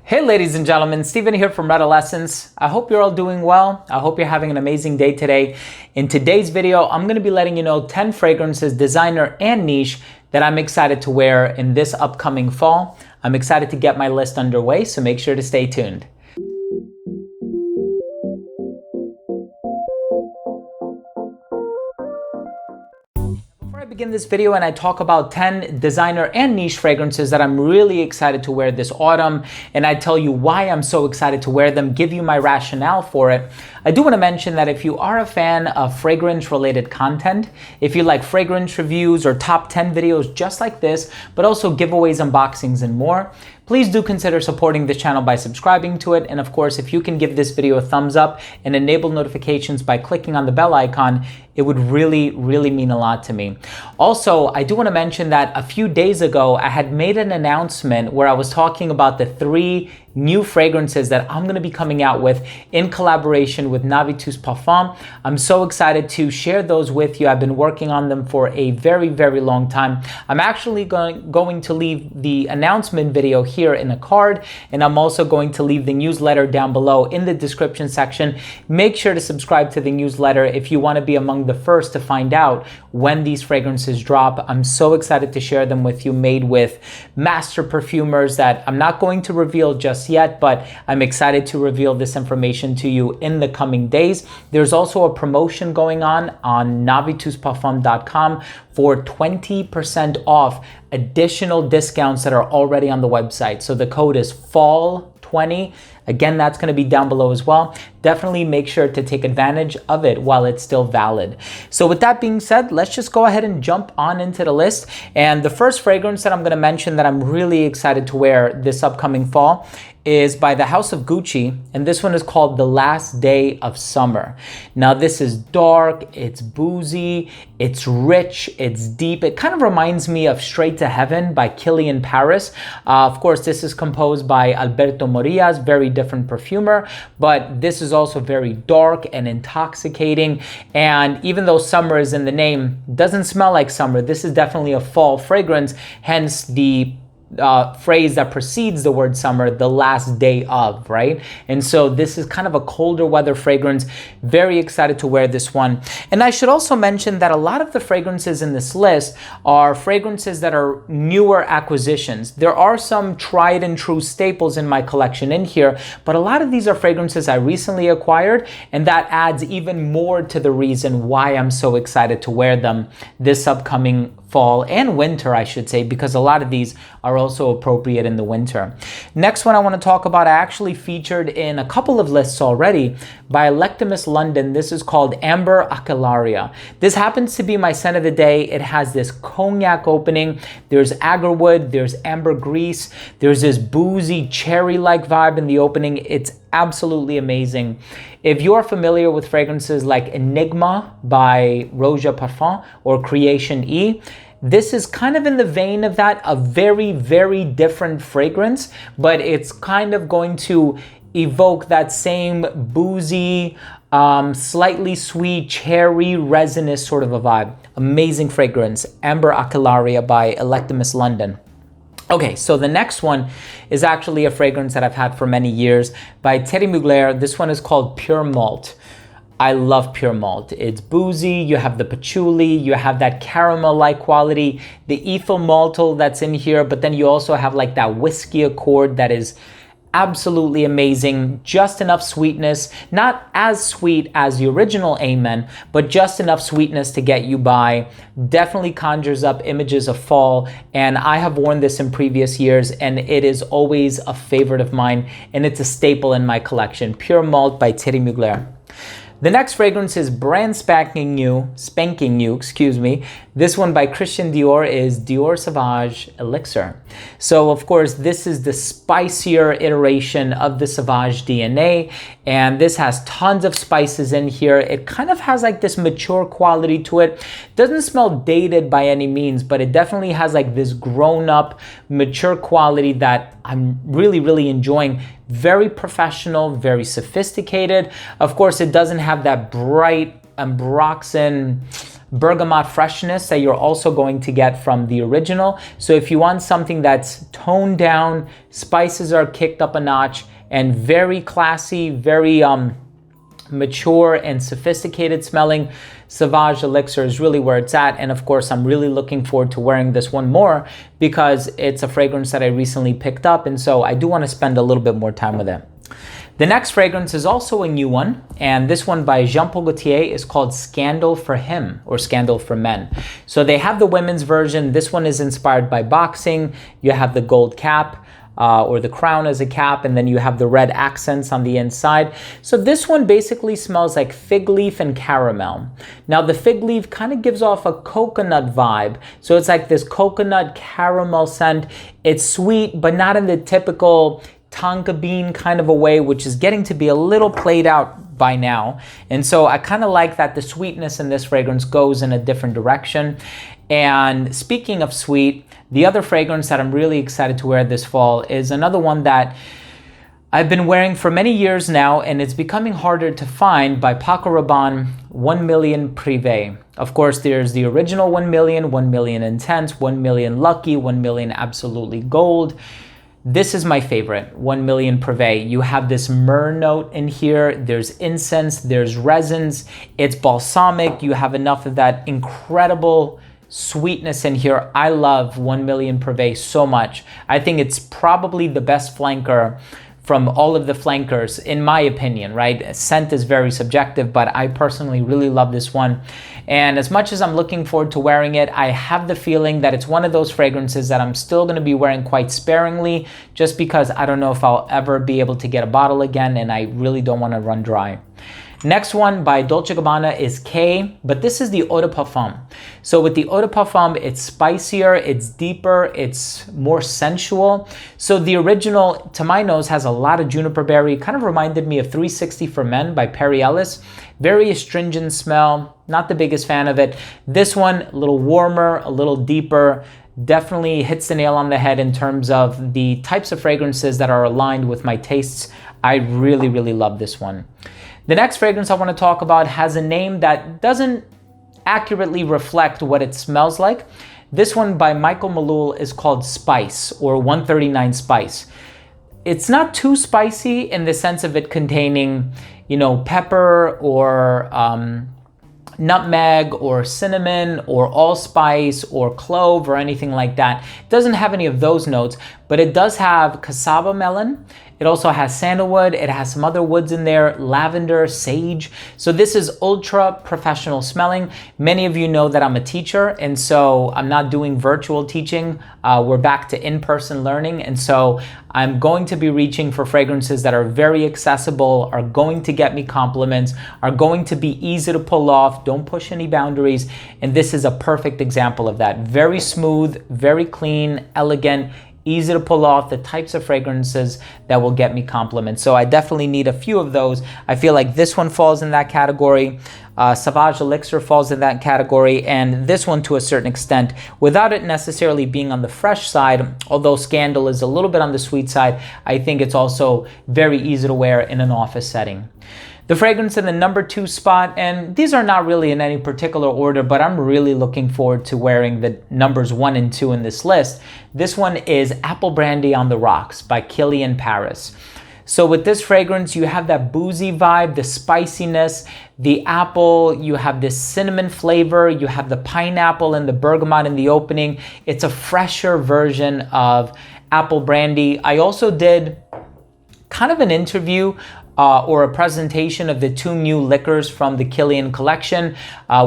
Hey ladies and gentlemen, Steven here from Redolessence. I hope you're all doing well. I hope you're having an amazing day today. In today's video, I'm gonna be letting you know 10 fragrances, designer and niche, that I'm excited to wear in this upcoming fall. I'm excited to get my list underway, so make sure to stay tuned. Before I begin this video and I talk about 10 designer and niche fragrances that I'm really excited to wear this autumn, and I tell you why I'm so excited to wear them, give you my rationale for it, I do want to mention that if you are a fan of fragrance related content, if you like fragrance reviews or top 10 videos just like this, but also giveaways, unboxings, and more, please do consider supporting this channel by subscribing to it. And of course, if you can give this video a thumbs up and enable notifications by clicking on the bell icon, it would really mean a lot to me. Also, I do want to mention that a few days ago, I had made an announcement where I was talking about the 3 new fragrances that I'm going to be coming out with in collaboration with Navitus Parfums. I'm so excited to share those with you. I've been working on them for a very long time. I'm actually going to leave the announcement video here in a card, and I'm also going to leave the newsletter down below in the description section. Make sure to subscribe to the newsletter if you want to be among the first to find out when these fragrances drop. I'm so excited to share them with you, made with master perfumers that I'm not going to reveal just yet, but I'm excited to reveal this information to you in the coming days. There's also a promotion going on navitusparfums.com for 20% off additional discounts that are already on the website. So the code is FALL20. Again, that's going to be down below as well. Definitely make sure to take advantage of it while it's still valid. So with that being said, let's just go ahead and jump on into the list. And the first fragrance that I'm going to mention that I'm really excited to wear this upcoming fall is by the House of Gucci, and this one is called The Last Day of Summer. Now this is dark, it's boozy, it's rich, it's deep. It kind of reminds me of Straight to Heaven by Kilian Paris. Of course, this is composed by Alberto Morillas, very different perfumer, but this is also very dark and intoxicating. And even though summer is in the name, doesn't smell like summer. This is definitely a fall fragrance, hence the phrase that precedes the word summer, the last day of, right? And so this is kind of a colder weather fragrance. Very excited to wear this one. And I should also mention that a lot of the fragrances in this list are fragrances that are newer acquisitions. There are some tried and true staples in my collection in here, but a lot of these are fragrances I recently acquired, and that adds even more to the reason why I'm so excited to wear them this upcoming fall and winter, I should say, because a lot of these are also appropriate in the winter. Next one I want to talk about, I actually featured in a couple of lists already by Electimus London. This is called Amber Aquilaria. This happens to be my scent of the day. It has this cognac opening. There's agarwood, there's ambergris, there's this boozy cherry-like vibe in the opening. It's absolutely amazing. If you're familiar with fragrances like Enigma by Roja Parfum or Creation E, this is kind of in the vein of that, a very different fragrance, but it's kind of going to evoke that same boozy, slightly sweet, cherry, resinous sort of a vibe. Amazing fragrance, Amber Aquilaria by Electimus London. Okay, so the next one is actually a fragrance that I've had for many years by Thierry Mugler. This one is called Pure Malt. I love Pure Malt. It's boozy, you have the patchouli, you have that caramel-like quality, the ethyl maltol that's in here, but then you also have like that whiskey accord that is absolutely amazing. Just enough sweetness, not as sweet as the original Amen, but just enough sweetness to get you by. Definitely conjures up images of fall, and I have worn this in previous years, and it is always a favorite of mine, and it's a staple in my collection. Pure Malt by Thierry Mugler. The next fragrance is brand spanking new, excuse me. This one by Christian Dior is Dior Sauvage Elixir. So of course, this is the spicier iteration of the Sauvage DNA, and this has tons of spices in here. It kind of has like this mature quality to it. Doesn't smell dated by any means, but it definitely has like this grown-up, mature quality that I'm really enjoying. Very professional, very sophisticated. Of course, it doesn't have that bright ambroxan bergamot freshness that you're also going to get from the original. So if you want something that's toned down, spices are kicked up a notch, and very classy, very mature and sophisticated smelling, Sauvage Elixir is really where it's at. And of course, I'm really looking forward to wearing this one more because it's a fragrance that I recently picked up, and so I do want to spend a little bit more time with it. The next fragrance is also a new one, and this one by Jean Paul Gaultier is called Scandal for Him, or Scandal for Men. So they have the women's version. This one is inspired by boxing. You have the gold cap, or the crown as a cap, and then you have the red accents on the inside. So this one basically smells like fig leaf and caramel. Now the fig leaf kind of gives off a coconut vibe. So it's like this coconut caramel scent. It's sweet, but not in the typical tonka bean kind of a way, which is getting to be a little played out by now. And so I kind of like that the sweetness in this fragrance goes in a different direction. And speaking of sweet, the other fragrance that I'm really excited to wear this fall is another one that I've been wearing for many years now, and it's becoming harder to find, by Paco Rabanne, 1 Million Privé. Of course, there's the original 1 Million, 1 Million Intense, 1 Million Lucky, 1 Million Absolutely Gold. This is my favorite, 1 Million Privé. You have this myrrh note in here. There's incense, there's resins. It's balsamic. You have enough of that incredible sweetness in here. I love 1 Million Privé so much. I think it's probably the best flanker from all of the flankers, in my opinion, right? Scent is very subjective, but I personally really love this one. And as much as I'm looking forward to wearing it, I have the feeling that it's one of those fragrances that I'm still gonna be wearing quite sparingly, just because I don't know if I'll ever be able to get a bottle again, and I really don't wanna run dry. Next one by Dolce Gabbana is K, but this is the Eau de Parfum. So with the Eau de Parfum, it's spicier, it's deeper, it's more sensual. So the original, to my nose, has a lot of juniper berry. Kind of reminded me of 360 for Men by Perry Ellis. Very astringent smell, not the biggest fan of it. This one, a little warmer, a little deeper. Definitely hits the nail on the head in terms of the types of fragrances that are aligned with my tastes. I really, really love this one. The next fragrance I want to talk about has a name that doesn't accurately reflect what it smells like. This one by Michael Malul is called Spice, or 139 Spice. It's not too spicy in the sense of it containing, you know, pepper or nutmeg or cinnamon or allspice or clove or anything like that. It doesn't have any of those notes, but it does have cassava melon. It also has sandalwood. It has some other woods in there, lavender, sage. So this is ultra professional smelling. Many of you know that I'm a teacher, and so I'm not doing virtual teaching. We're back to in-person learning. And so I'm going to be reaching for fragrances that are very accessible, are going to get me compliments, are going to be easy to pull off, don't push any boundaries. And this is a perfect example of that. Very smooth, very clean, elegant, easy to pull off, the types of fragrances that will get me compliments. So I definitely need a few of those. I feel like this one falls in that category. Sauvage Elixir falls in that category, and this one to a certain extent, without it necessarily being on the fresh side, although Scandal is a little bit on the sweet side. I think it's also very easy to wear in an office setting. The fragrance in the number 2 spot, and these are not really in any particular order, but I'm really looking forward to wearing the numbers 1 and 2 in this list. This one is Apple Brandy on the Rocks by Kilian Paris. So with this fragrance, you have that boozy vibe, the spiciness, the apple, you have this cinnamon flavor, you have the pineapple and the bergamot in the opening. It's a fresher version of Apple Brandy. I also did kind of an interview or a presentation of the 2 new liquors from the Kilian collection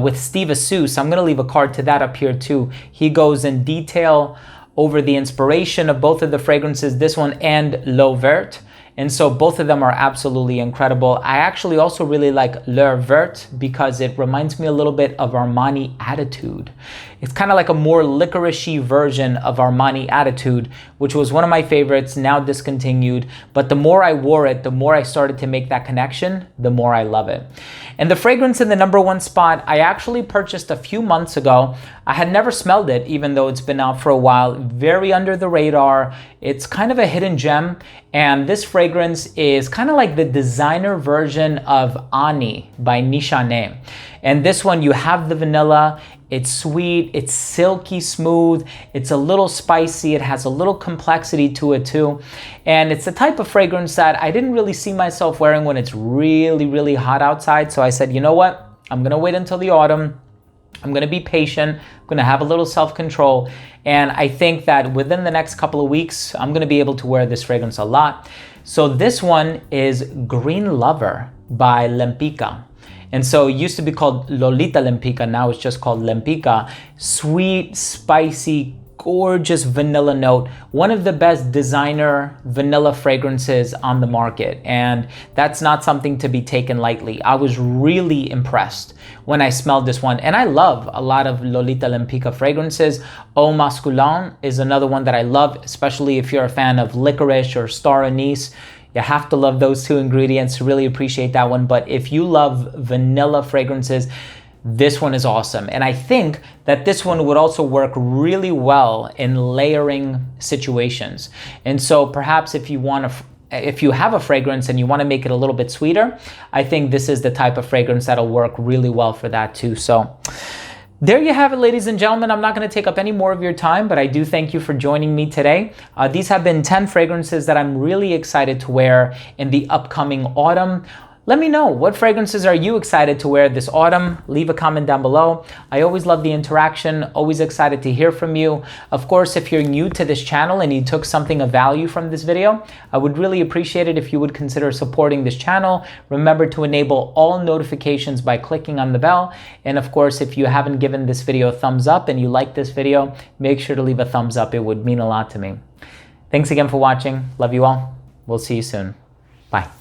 with Steve Asus. I'm gonna leave a card to that up here too. He goes in detail over the inspiration of both of the fragrances, this one and L'Eau Verte. And so both of them are absolutely incredible. I actually also really like L'Eau Verte because it reminds me a little bit of Armani Attitude. It's kind of like a more licorice-y version of Armani Attitude, which was one of my favorites, now discontinued. But the more I wore it, the more I started to make that connection, the more I love it. And the fragrance in the number 1 spot, I actually purchased a few months ago. I had never smelled it, even though it's been out for a while. Very under the radar. It's kind of a hidden gem. And this fragrance is kind of like the designer version of Ani by Nishane. And this one, you have the vanilla, it's sweet, it's silky smooth, it's a little spicy, it has a little complexity to it too. And it's the type of fragrance that I didn't really see myself wearing when it's really, really hot outside. So I said, you know what? I'm gonna wait until the autumn. I'm gonna be patient. I'm gonna have a little self-control. And I think that within the next couple of weeks, I'm gonna be able to wear this fragrance a lot. So this one is Green Lover by Lempicka. And so it used to be called Lolita Lempicka, now it's just called Lempicka. Sweet, spicy, gorgeous vanilla note. One of the best designer vanilla fragrances on the market. And that's not something to be taken lightly. I was really impressed when I smelled this one. And I love a lot of Lolita Lempicka fragrances. Eau Masculin is another one that I love, especially if you're a fan of licorice or star anise. You have to love those two ingredients to really appreciate that one. But if you love vanilla fragrances, this one is awesome. And I think that this one would also work really well in layering situations. And so perhaps if you have a fragrance and you want to make it a little bit sweeter, I think this is the type of fragrance that'll work really well for that too. So there you have it, ladies and gentlemen. I'm not going to take up any more of your time, but I do thank you for joining me today. These have been 10 fragrances that I'm really excited to wear in the upcoming autumn. Let me know, what fragrances are you excited to wear this autumn? Leave a comment down below. I always love the interaction, always excited to hear from you. Of course, if you're new to this channel and you took something of value from this video, I would really appreciate it if you would consider supporting this channel. Remember to enable all notifications by clicking on the bell. And of course, if you haven't given this video a thumbs up and you like this video, make sure to leave a thumbs up. It would mean a lot to me. Thanks again for watching. Love you all. We'll see you soon. Bye.